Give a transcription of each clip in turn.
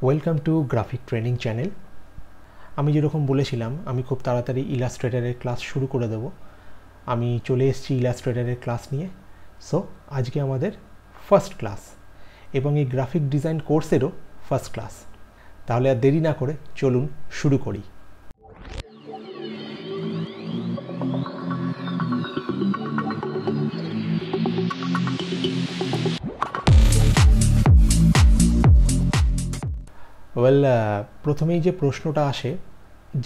Welcome to graphic training channel. আমি যেরকম বলেছিলাম আমি খুব তাড়াতাড়ি ইলাস্ট্রেটরের ক্লাস শুরু করে দেব। আমি চলে এসেছি ইলাস্ট্রেটরের ক্লাস নিয়ে। সো আজকে আমাদের ফার্স্ট ক্লাস এবং এই গ্রাফিক ডিজাইন কোর্সেরও ফার্স্ট ক্লাস। তাহলে আর দেরি না করে চলুন শুরু করি। প্রথমেই যে প্রশ্নটা আসে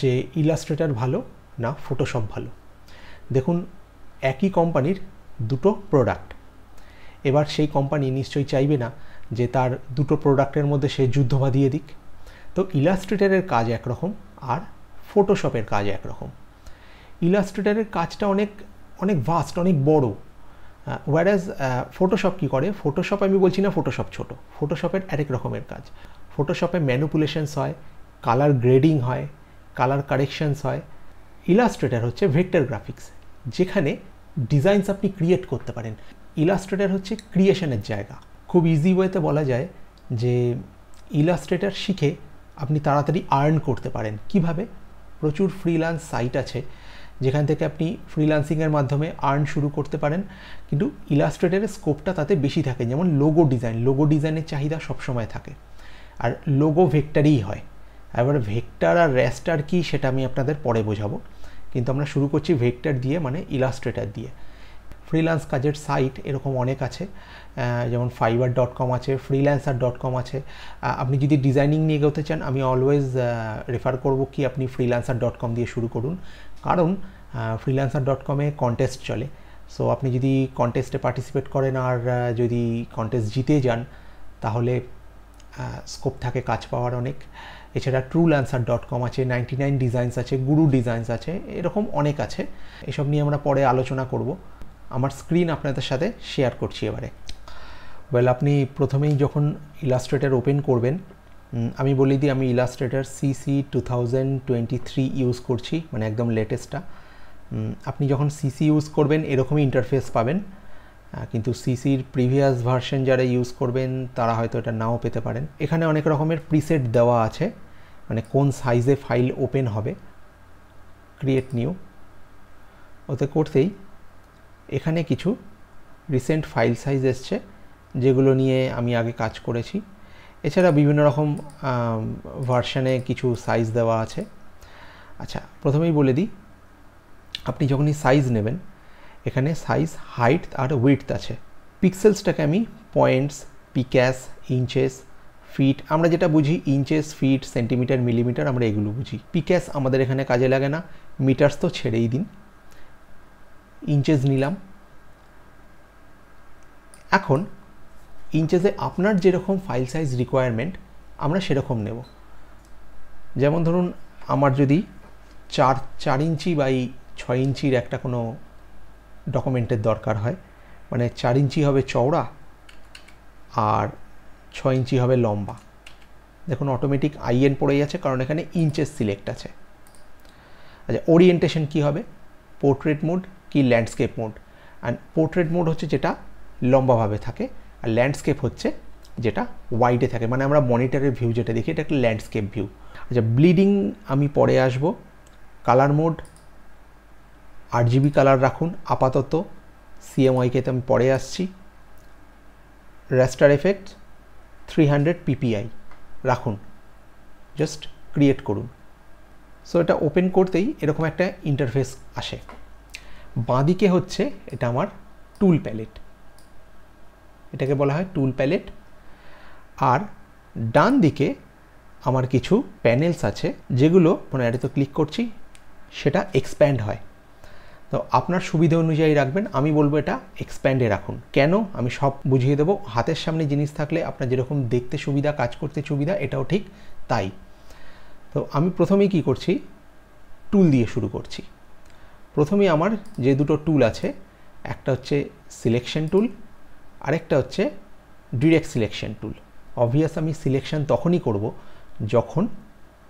যে ইলাস্ট্রেটর ভালো না ফটোশপ ভালো। দেখুন, একই কোম্পানির দুটো প্রোডাক্ট। এবার সেই কোম্পানি নিশ্চয়ই চাইবে না যে তার দুটো প্রোডাক্টের মধ্যে সে যুদ্ধ বাঁধিয়ে দিক। তো ইলাস্ট্রেটরের কাজ একরকম আর ফটোশপের কাজ একরকম। ইলাস্ট্রেটরের কাজটা অনেক ভাস্ট, অনেক বড়। ওয়ারাজ ফটোশপ কী করে, ফটোশপ আমি বলছি না ফটোশপ ছোট, ফটোশপের আরেক রকমের কাজ। ফটোশপে ম্যানিপুলেশনস হয়, কালার গ্রেডিং হয়, কালার কারেকশনস হয়। ইলাস্ট্রেটর হচ্ছে ভেক্টর গ্রাফিক্স, যেখানে ডিজাইনস আপনি ক্রিয়েট করতে পারেন। ইলাস্ট্রেটর হচ্ছে ক্রিয়েশনের জায়গা। খুব ইজি ওয়েতে বলা যায় যে ইলাস্ট্রেটর শিখে আপনি তাড়াতাড়ি আর্ন করতে পারেন। কিভাবে? প্রচুর ফ্রিল্যান্স সাইট আছে যেখান থেকে আপনি ফ্রিল্যান্সিংয়ের মাধ্যমে আর্ন শুরু করতে পারেন, কিন্তু ইলাস্ট্রেটরের স্কোপটা তাতে বেশি থাকে। যেমন লোগো ডিজাইনের চাহিদা সবসময় থাকে, আর লোগো ভেক্টরই হয়। এবার ভেক্টর আর রেস্টার কি সেটা আমি আপনাদের পরে বোঝাবো, কিন্তু আমরা শুরু করছি ভেক্টর দিয়ে, মানে ইলাস্ট্রেটর দিয়ে। ফ্রিল্যান্স কাজের সাইট এরকম অনেক আছে, যেমন fiverr.com আছে, freelancer.com আছে। আপনি যদি ডিজাইনিং নিয়ে এগোতে চান আমি অলওয়েজ রেফার করব কি আপনি freelancer.com দিয়ে শুরু করুন, কারণ freelancer.com-এ কন্টেস্ট চলে। সো আপনি যদি কন্টেস্টে পার্টিসিপেট করেন আর যদি কন্টেস্ট জিতে যান তাহলে স্কোপ থাকে কাজ পাওয়ার অনেক। এছাড়া truelancer.com আছে, 99 ডিজাইনস আছে, গুরু ডিজাইনস আছে, এরকম অনেক আছে। এসব নিয়ে আমরা পরে আলোচনা করব। আমার স্ক্রিন আপনাদের সাথে শেয়ার করছি এবারে। আপনি প্রথমেই যখন ইলাস্ট্রেটর ওপেন করবেন, আমি বলে দিই আমি ইলাস্ট্রেটর CC 2023 ইউজ করছি, মানে একদম লেটেস্টটা। আপনি যখন CC ইউজ করবেন এরকমই ইন্টারফেস পাবেন, কিন্তু CCর প্রিভিয়াস ভার্সন যারা ইউজ করবেন তারা হয়তো এটা নাও পেতে পারেন। এখানে অনেক রকমের প্রিসেট দেওয়া আছে, মানে কোন সাইজে ফাইল ওপেন হবে। ক্রিয়েট নিউ ওতে করতেই এখানে কিছু রিসেন্ট ফাইল সাইজ এসছে যেগুলো নিয়ে আমি আগে কাজ করেছি। এছাড়া বিভিন্ন রকম ভার্সনে কিছু সাইজ দেওয়া আছে। আচ্ছা, প্রথমেই বলে দিই, আপনি যখনই সাইজ নেবেন এখানে সাইজ, হাইট আর উইডথ আছে। পিক্সেলসটাকে আমি পয়েন্টস, পিক্যাস, ইঞ্চেস, ফিট, আমরা যেটা বুঝি ইঞ্চেস, ফিট, সেন্টিমিটার, মিলিমিটার, আমরা এগুলো বুঝি। পিক্যাস আমাদের এখানে কাজে লাগে না, মিটার্স তো ছেড়েই দিন। ইঞ্চেস নিলাম। এখন ইঞ্চেসে আপনার যেরকম ফাইল সাইজ রিকোয়ারমেন্ট আমরা সেরকম নেব। যেমন ধরুন আমার যদি 4 ইঞ্চি বাই 6 ইঞ্চির একটা কোনো ডকুমেন্টের দরকার হয়, মানে 4 ইঞ্চি হবে চওড়া আর 6 ইঞ্চি হবে লম্বা। দেখুন অটোমেটিক IN পড়ে যাচ্ছে কারণ এখানে ইঞ্চেস সিলেক্ট আছে। আচ্ছা, ওরিয়েন্টেশন কি হবে? পোর্ট্রেট মোড কি landscape mode? And portrait mode হচ্ছে যেটা লম্বাভাবে থাকে, আর ল্যান্ডস্কেপ হচ্ছে যেটা ওয়াইডে থাকে, মানে আমরা মনিটরের ভিউ যেটা দেখি এটা একটা ল্যান্ডস্কেপ ভিউ। আচ্ছা, ব্লিডিং আমি পরে আসব। কালার মোড RGB কালার রাখুন আপাতত, CMYK তে আমি পরে আসছি। রেস্টার এফেক্ট 300 PPI রাখুন, জাস্ট ক্রিয়েট করুন। সো এটা ওপেন করতেই এরকম একটা ইন্টারফেস আসে। বাঁদিকে হচ্ছে এটা আমার টুল প্যালেট, এটাকে বলা হয় টুল প্যালেট। আর ডান দিকে আমার কিছু প্যানেলস আছে যেগুলো, মানে এটা তো ক্লিক করছি সেটা এক্সপ্যান্ড হয়। তো আপনার সুবিধা অনুযায়ী রাখবেন, আমি বলবো এটা এক্সপ্যান্ডে রাখুন। কেন আমি সব বুঝিয়ে দেবো। হাতের সামনে জিনিস থাকলে আপনার যেরকম দেখতে সুবিধা, কাজ করতে সুবিধা, এটাও ঠিক তাই। তো আমি প্রথমেই কি করছি, টুল দিয়ে শুরু করছি। প্রথমেই আমার যে দুটো টুল আছে, একটা হচ্ছে সিলেকশন টুল, আরেকটা হচ্ছে ডিরেক্ট সিলেকশন টুল। অবভিয়াস আমি সিলেকশন তখনই করব যখন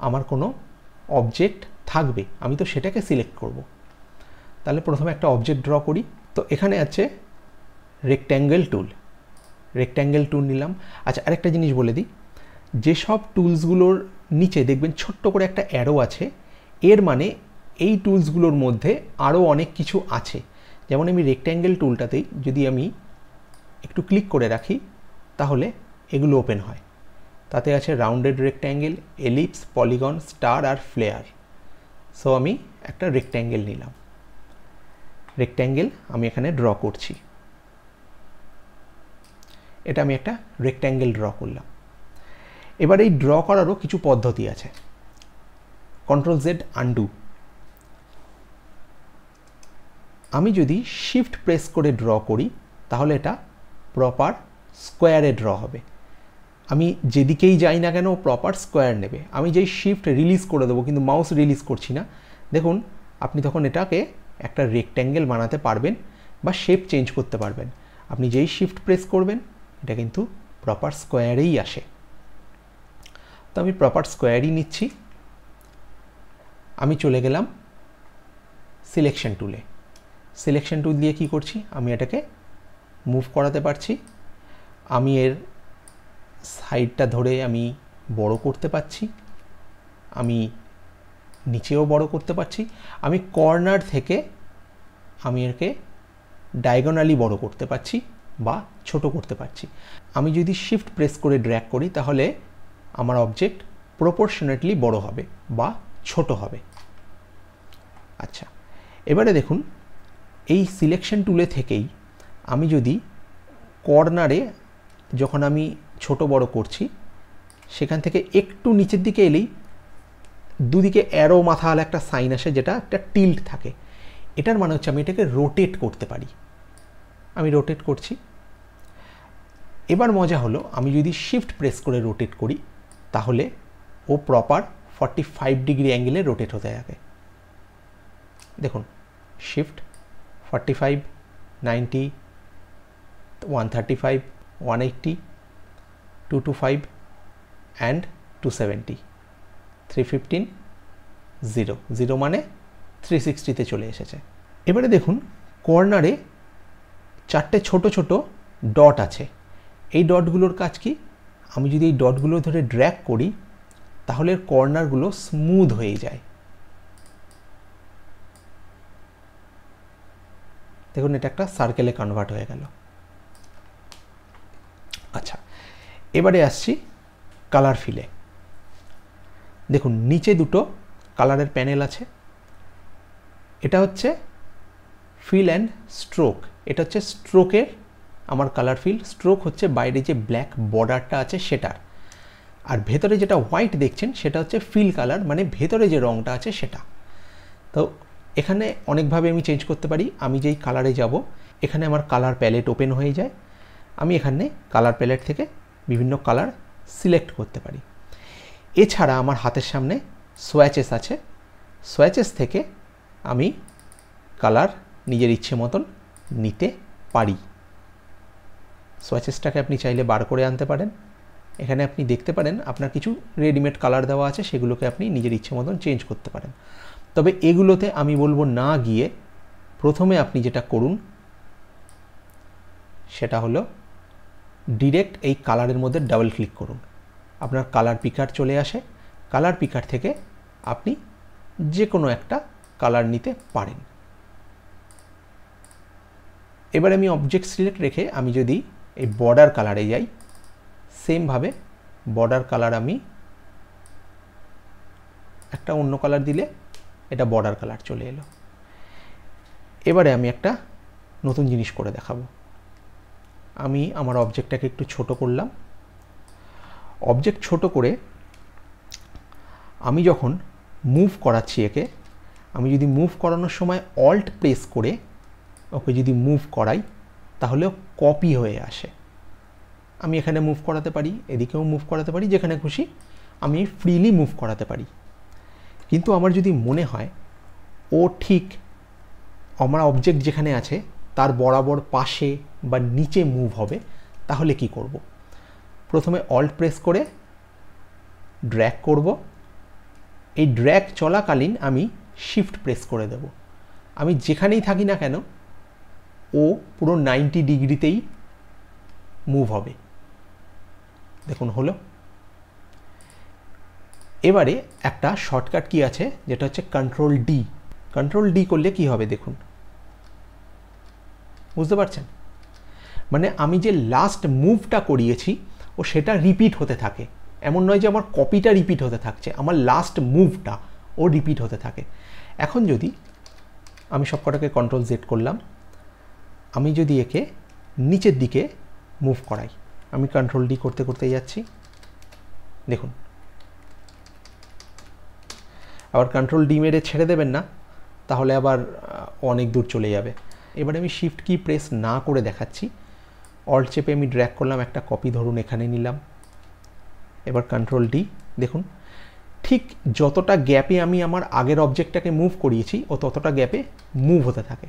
আমার কোনো অবজেক্ট থাকবে, আমি তো সেটাকে সিলেক্ট করব। তাহলে প্রথমে একটা অবজেক্ট ড্র করি। তো এখানে আছে রেক্ট্যাঙ্গেল টুল নিলাম। আচ্ছা, আরেকটা জিনিস বলে দিই, যেসব টুলসগুলোর নিচে দেখবেন ছোট্ট করে একটা অ্যারো আছে, এর মানে এই টুলসগুলোর মধ্যে আরও অনেক কিছু আছে। যেমন আমি রেক্ট্যাঙ্গেল টুলটাতেই যদি আমি একটু ক্লিক করে রাখি তাহলে এগুলো ওপেন হয়। তাতে আছে rounded rectangle, ellipse, polygon, star আর ফ্লেয়ার। সো আমি একটা রেক্ট্যাঙ্গেল নিলাম। রেক্ট্যাঙ্গেল আমি এখানে ড্র করছি। এটা আমি একটা রেক্ট্যাঙ্গেল ড্র করলাম। এবার এই ড্র করারও কিছু পদ্ধতি আছে। Control Z undo. আমি যদি শিফট প্রেস করে ড্র করি তাহলে এটা প্রপার স্কোয়ারে ড্র হবে। আমি যেদিকেই যাই না কেন প্রপার স্কোয়ার নেবে। আমি যেই শিফট রিলিজ করে দেবো, কিন্তু মাউস রিলিজ করছি না, দেখুন আপনি তখন এটাকে একটা রেক্ট্যাঙ্গেল বানাতে পারবেন বা শেপ চেঞ্জ করতে পারবেন। আপনি যেই শিফট প্রেস করবেন এটা কিন্তু প্রপার স্কোয়ারেই আসে। তো আমি প্রপার স্কোয়ারই নিচ্ছি। আমি চলে গেলাম সিলেকশন টুলে। সিলেকশন টুল দিয়ে কি করছি, আমি এটাকে মুভ করাতে পারছি। আমি এর সাইডটা ধরে আমি বড় করতে পারছি, আমি নিচেও বড় করতে পারছি, আমি কর্নার থেকে আমি একে ডায়াগোনালি বড় করতে পারছি বা ছোট করতে পারছি। আমি যদি শিফট প্রেস করে ড্র্যাগ করি তাহলে আমার অবজেক্ট প্রপোর্শনেটলি বড় হবে বা ছোট হবে। আচ্ছা, এবারে দেখুন এই সিলেকশন টুলে থেকেই আমি যদি কর্নারে যখন আমি ছোট বড় করছি সেখান থেকে একটু নিচের দিকে এলেই দুদিকে অ্যারো মাথাওয়ালা একটা সাইন আসে, যেটা একটা টিল্ট থাকে। এটার মানে হচ্ছে আমি এটাকে রোটেট করতে পারি। আমি রোটেট করছি। এবার মজা হলো, আমি যদি শিফট প্রেস করে রোটেট করি তাহলে ও প্রপার 45 ডিগ্রি অ্যাঙ্গেলে রোটেট হতে থাকে। দেখুন শিফট 45, 90, 135, 180, 225 অ্যান্ড 270, 315, 0, 0 মানে 360তে চলে এসেছে। এবারে দেখুন কর্নারে চারটে ছোট ছোট ডট আছে। এই ডটগুলোর কাজ কি, আমি যদি এই ডটগুলো ধরে ড্র্যাগ করি তাহলে কর্নারগুলো স্মুথ হয়ে যায়। দেখুন এটা একটা সার্কেলে কনভার্ট হয়ে গেল। আচ্ছা, এবারে আসছি কালার ফিলে। দেখুন নিচে দুটো কালারের প্যানেল আছে। এটা হচ্ছে ফিল অ্যান্ড স্ট্রোক। এটা হচ্ছে স্ট্রোকের আমার কালার ফিল। স্ট্রোক হচ্ছে বাইরে যে ব্ল্যাক বর্ডারটা আছে সেটার, আর ভেতরে যেটা হোয়াইট দেখছেন সেটা হচ্ছে ফিল কালার, মানে ভেতরে যে রঙটা আছে সেটা। তো এখানে অনেকভাবে আমি চেঞ্জ করতে পারি। আমি যেই কালারে যাব এখানে আমার কালার প্যালেট ওপেন হয়ে যায়। আমি এখানে কালার প্যালেট থেকে বিভিন্ন কালার সিলেক্ট করতে পারি। এছাড়া আমার হাতের সামনে সোয়াচেস আছে। সোয়াচেস থেকে আমি কালার নিজের ইচ্ছে মতন নিতে পারি। সোয়াচেসটাকে আপনি চাইলে বার করে আনতে পারেন। এখানে আপনি দেখতে পারেন আপনার কিছু রেডিমেড কালার দেওয়া আছে, সেগুলোকে আপনি নিজের ইচ্ছে মতন চেঞ্জ করতে পারেন। তবে এগুলোতে আমি বলবো না গিয়ে প্রথমে আপনি যেটা করুন সেটা হলো ডিরেক্ট এই কালারের মধ্যে ডাবল ক্লিক করুন। আপনার কালার পিকার চলে আসে। কালার পিকার থেকে আপনি যে কোনো একটা কালার নিতে পারেন। এবার আমি অবজেক্ট সিলেক্ট রেখে আমি যদি এই বর্ডার কালারে যাই, সেমভাবে বর্ডার কালার আমি একটা অন্য কালার দিলে এটা বর্ডার কালার চলে এলো। এবারে আমি একটা নতুন জিনিস করে দেখাবো। আমি আমার অবজেক্টটাকে একটু ছোট করলাম। অবজেক্ট ছোট করে আমি যখন মুভ করাচ্ছি একে, আমি যদি মুভ করানোর সময় অল্ট প্রেস করে ওকে যদি মুভ করাই তাহলে কপি হয়ে আসে। আমি এখানে মুভ করাতে পারি, এদিকেও মুভ করাতে পারি, যেখানে খুশি আমি ফ্রিলি মুভ করাতে পারি। কিন্তু আমার যদি মনে হয় ও ঠিক আমার অবজেক্ট যেখানে আছে তার বরাবর পাশে বা নিচে মুভ হবে, তাহলে কি করব? প্রথমে অল্ট প্রেস করে ড্র্যাগ করব। এই ড্র্যাগ চলাকালীন আমি শিফট প্রেস করে দেব। আমি যেখানেই থাকি না কেন ও পুরো 90 ডিগ্রিতেই মুভ হবে। দেখুন হলো। এবারে একটা শর্টকাট কি আছে, যেটা হচ্ছে কন্ট্রোল ডি। কন্ট্রোল ডি করলে কি হবে দেখুন, বুঝতে পারছেন? মানে আমি যে লাস্ট মুভটা করিয়েছি ও সেটা রিপিট হতে থাকে, এমন নয় যে আমার কপিটা রিপিট হতে থাকছে, আমার লাস্ট মুভটা ও রিপিট হতে থাকে। এখন যদি আমি সবকটাকে কন্ট্রোল জেড করলাম, আমি যদি একে নিচের দিকে মুভ করাই, আমি কন্ট্রোল ডি করতে করতে যাচ্ছি, দেখুন। আবার কন্ট্রোল ডি মেরে ছেড়ে দেবেন না, তাহলে আবার অনেক দূর চলে যাবে। এবারে আমি শিফট কি প্রেস না করে দেখাচ্ছি। অল্ট চেপে আমি ড্র্যাগ করলাম, একটা কপি ধরুন এখানে নিলাম, এবার কন্ট্রোল ডি, দেখুন ঠিক যতটা গ্যাপে আমি আমার আগের অবজেক্টটাকে মুভ করিয়েছি ও ততটা গ্যাপে মুভ হতে থাকে।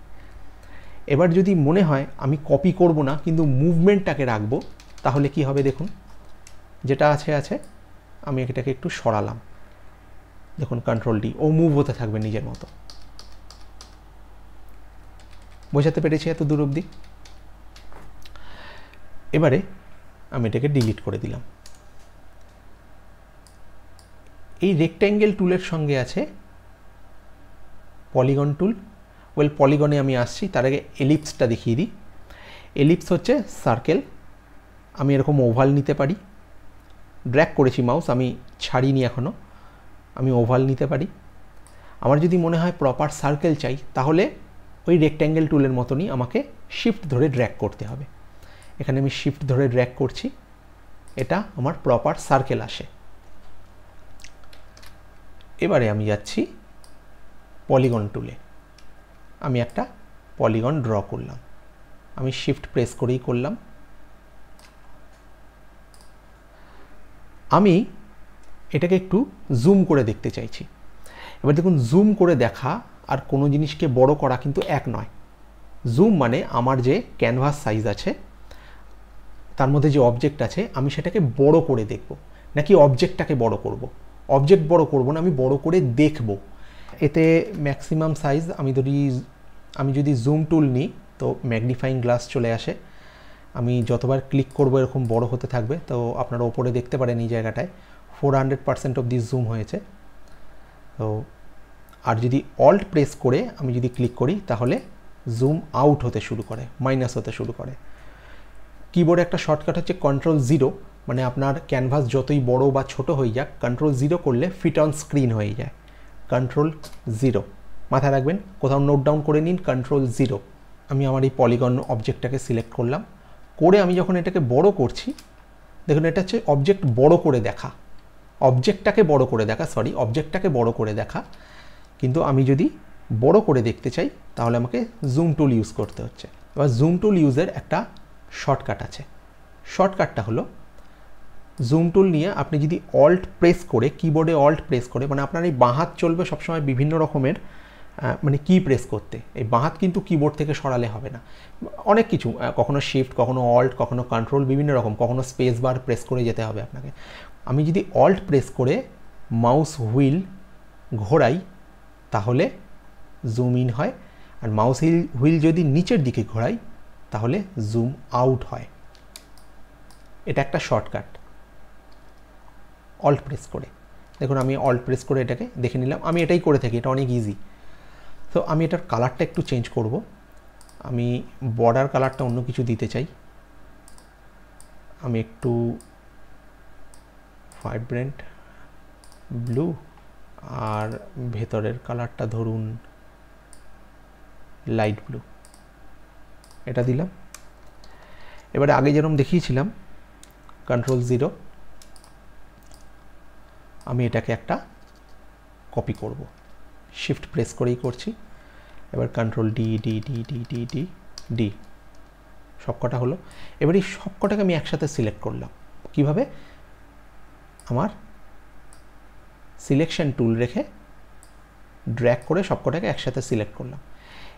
এবার যদি মনে হয় আমি কপি করব না কিন্তু মুভমেন্টটাকে রাখবো, তাহলে কি হবে দেখুন, যেটা আছে আমি এটাকে একটু সরালাম, দেখুন কন্ট্রোল ডি, ও মুভ হতে থাকবে নিজের মতো। বোঝাতে পেরেছি এত দূর অবধি? এবারে আমি এটাকে ডিলিট করে দিলাম। এই রেক্ট্যাঙ্গেল টুলের সঙ্গে আছে পলিগন টুল। ওয়েল, পলিগনে আমি আসছি, তার আগে এলিপসটা দেখিয়ে দিই। এলিপস হচ্ছে সার্কেল, আমি এরকম ওভাল নিতে পারি, ড্র্যাগ করেছি মাউস, আমি ছাড়িনি এখনও, আমি ওভাল নিতে পারি। আমার যদি মনে হয় প্রপার সার্কেল চাই, তাহলে ওই রেক্ট্যাঙ্গেল টুলের মতনই আমাকে শিফট ধরে ড্র্যাগ করতে হবে। এখানে আমি শিফট ধরে ড্র্যাগ করছি, এটা আমার প্রপার সার্কেল আসে। এবারে আমি যাচ্ছি পলিগন টুলে, আমি একটা পলিগন ড্র করলাম, আমি শিফট প্রেস করেই করলাম। আমি এটাকে একটু জুম করে দেখতে চাইছি। এবার দেখুন, জুম করে দেখা আর কোনো জিনিসকে বড় করা কিন্তু এক নয়। জুম মানে আমার যে ক্যানভাস সাইজ আছে তার মধ্যে যে অবজেক্ট আছে আমি সেটাকে বড় করে দেখব, নাকি অবজেক্টটাকে বড় করব। অবজেক্ট বড় করব না, আমি বড় করে দেখব। এতে ম্যাক্সিমাম সাইজ আমি যদি জুম টুল নিই তো ম্যাগনিফাইং গ্লাস চলে আসে, আমি যতবার ক্লিক করব এরকম বড় হতে থাকবে। তো আপনারা ওপরে দেখতে পারেন এই জায়গাটায় 400% অবধি জুম হয়েছে। তো আর যদি অল্ট প্রেস করে আমি যদি ক্লিক করি তাহলে জুম আউট হতে শুরু করে, মাইনাস হতে শুরু করে। কিবোর্ডে একটা শর্টকাট হচ্ছে কন্ট্রোল 0, মানে আপনার ক্যানভাস যতই বড় বা ছোট হয়ে যাক, কন্ট্রোল 0 করলে ফিট অন স্ক্রিন হয়ে যায়। কন্ট্রোল 0 মাথায় রাখবেন, কোথাও নোট ডাউন করে নিন, কন্ট্রোল 0। আমি আমার এই পলিগন অবজেক্টটাকে সিলেক্ট করলাম, করে আমি যখন এটাকে বড় করছি, দেখুন এটা হচ্ছে অবজেক্ট বড় করে দেখা, অবজেক্টটাকে বড় করে দেখা। কিন্তু আমি যদি বড় করে দেখতে চাই তাহলে আমাকে জুম টুল ইউজ করতে হচ্ছে। এবার জুম টুল ইউজের একটা শর্টকাট আছে। শর্টকাটটা হলো, জুম টুল নিয়ে আপনি যদি অল্ট প্রেস করে, কিবোর্ডে অল্ট প্রেস করে, মানে আপনার এই বাঁ হাত চলবে সবসময় বিভিন্ন রকমের মানে কি প্রেস করতে, এই বাঁ হাত কিন্তু কিবোর্ড থেকে সরালে হবে না। অনেক কিছু, কখনো শিফট, কখনো অল্ট, কখনো কন্ট্রোল, বিভিন্ন রকম, কখনো স্পেস বার প্রেস করে যেতে হবে আপনাকে। আমি যদি অল্ট প্রেস করে মাউস হুইল ঘোরাই তাহলে জুম ইন হয়, আর মাউস হুইল যদি নিচের দিকে ঘোরাই তাহলে জুম আউট হয়। এটা একটা শর্টকাট, অল্ট প্রেস করে। দেখুন আমি অল্ট প্রেস করে এটাকে দেখে নিলাম, আমি এটাই করে থাকি, এটা অনেক ইজি। তো আমি এটার কালারটা একটু চেঞ্জ করব, আমি বর্ডার কালারটা অন্য কিছু দিতে চাই, আমি একটু ভাইব্রেন্ট ব্লু, আর ভেতরের কালারটা ধরুন লাইট ব্লু, এটা দিলাম। এবারে আগে যেরকম দেখিয়েছিলাম কন্ট্রোল 0, আমি এটাকে একটা কপি করব, শিফট প্রেস করেই করছি। এবার control D D D D D D D, সবকটা হলো। এবার এই সবকটাকে আমি একসাথে সিলেক্ট করলাম। কিভাবে? আমার সিলেকশন টুল রেখে ড্র্যাগ করে সবকটাকে একসাথে সিলেক্ট করলাম।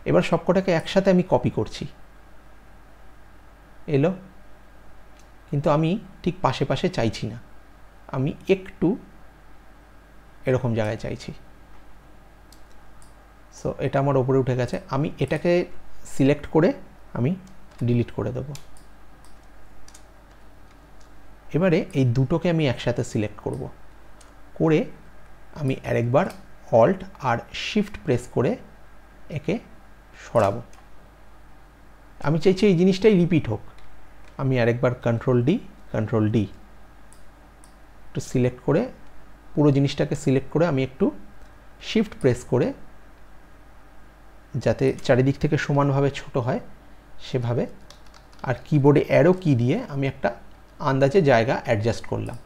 এবার সবকটাকে একসাথে আমি কপি করছি, এলো, কিন্তু আমি ঠিক পাশে পাশে চাইছি না, আমি একটু এরকম জায়গায় চাইছি। সো এটা আমার ওপরে উঠে গেছে, আমি এটাকে সিলেক্ট করে আমি ডিলিট করে দেব। এবারে এই দুটোকে আমি একসাথে সিলেক্ট করব, করে আমি আরেকবার অল্ট আর শিফট প্রেস করে একে সরাবো। আমি চাইছি এই জিনিসটাই রিপিট হোক। আমি আরেকবার কন্ট্রোল ডি একটু সিলেক্ট করে পুরো জিনিসটাকে সিলেক্ট করে আমি একটু শিফট প্রেস করে যাতে চারিদিক থেকে সমানভাবে ছোট হয় সেভাবে, আর কিবোর্ডে অ্যারো কি দিয়ে আমি একটা আন্দাজে জায়গা অ্যাডজাস্ট করলাম।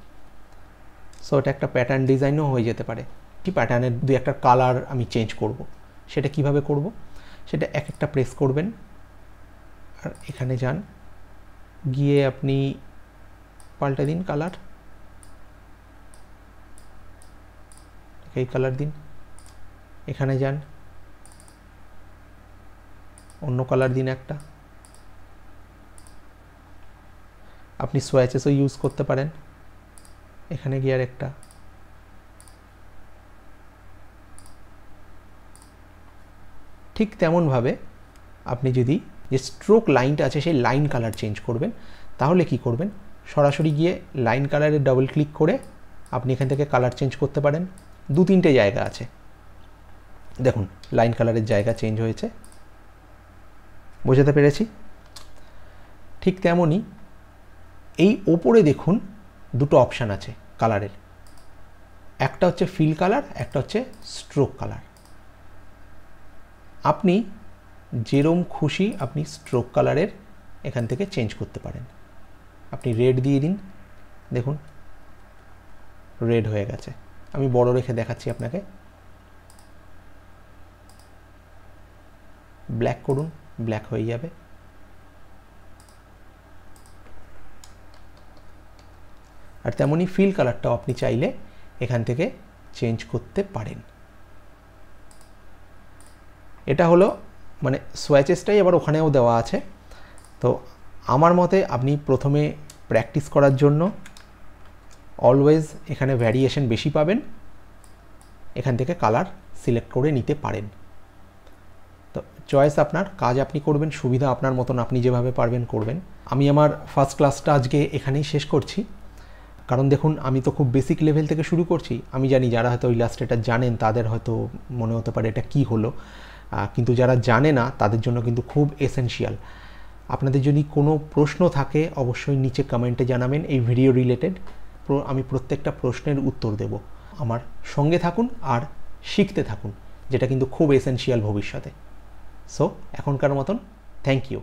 সো এটা একটা প্যাটার্ন ডিজাইনও হয়ে যেতে পারে। কি প্যাটার্নের দুই একটা কালার আমি চেঞ্জ করব, সেটা কিভাবে করব সেটা এক একটা প্রেস করবেন আর এখানে যান, গিয়ে আপনি পাল্টে দিন কালার, এই কালার দিন, এখানে যান অন্য কালার দিন একটা। আপনি সোয়াচেসও ইউজ করতে পারেন, এখানে গিয়ে আর একটা, ঠিক তেমনভাবে আপনি যদি যে স্ট্রোক লাইনটা আছে সেই লাইন কালার চেঞ্জ করবেন, তাহলে কি করবেন, সরাসরি গিয়ে লাইন কালারে ডাবল ক্লিক করে আপনি এখান থেকে কালার চেঞ্জ করতে পারেন। দু তিনটে জায়গা আছে, দেখুন লাইন কালারের জায়গা চেঞ্জ হয়েছে, বোঝাতে পেরেছি? ঠিক তেমনই এই ওপরে দেখুন দুটো অপশান আছে কালারের, একটা হচ্ছে ফিল কালার, একটা হচ্ছে স্ট্রোক কালার। আপনি যেরকম খুশি আপনি স্ট্রোক কালারের এখান থেকে চেঞ্জ করতে পারেন। আপনি রেড দিয়ে দিন, দেখুন রেড হয়ে গেছে। আমি বড় রেখে দেখাচ্ছি আপনাকে, ব্ল্যাক করুন, ব্ল্যাক হয়ে যাবে। আর তেমনই ফিল কালারটাও আপনি চাইলে এখান থেকে চেঞ্জ করতে পারেন। এটা হলো মানে সোয়াচেসটাই আবার ওখানেও দেওয়া আছে। তো আমার মতে আপনি প্রথমে প্র্যাকটিস করার জন্য অলওয়েজ এখানে ভ্যারিয়েশন বেশি পাবেন, এখান থেকে কালার সিলেক্ট করে নিতে পারেন। তো চয়েস আপনার, কাজ আপনি করবেন, সুবিধা আপনার মতন আপনি যেভাবে পারবেন করবেন। আমি আমার ফার্স্ট ক্লাসটা আজকে এখানেই শেষ করছি, কারণ দেখুন আমি তো খুব বেসিক লেভেল থেকে শুরু করছি। আমি জানি যারা হয়তো ইলাস্ট্রেটর জানেন তাদের হয়তো মনে হতে পারে এটা কি হলো, কিন্তু যারা জানে না তাদের জন্য কিন্তু খুব এসেনশিয়াল। আপনাদের যদি কোনো প্রশ্ন থাকে অবশ্যই নিচে কমেন্টে জানাবেন এই ভিডিও রিলেটেড, আমি প্রত্যেকটা প্রশ্নের উত্তর দেব। আমার সঙ্গে থাকুন আর শিখতে থাকুন, যেটা কিন্তু খুব এসেনশিয়াল ভবিষ্যতে। সো এখনকার মতন থ্যাংক ইউ।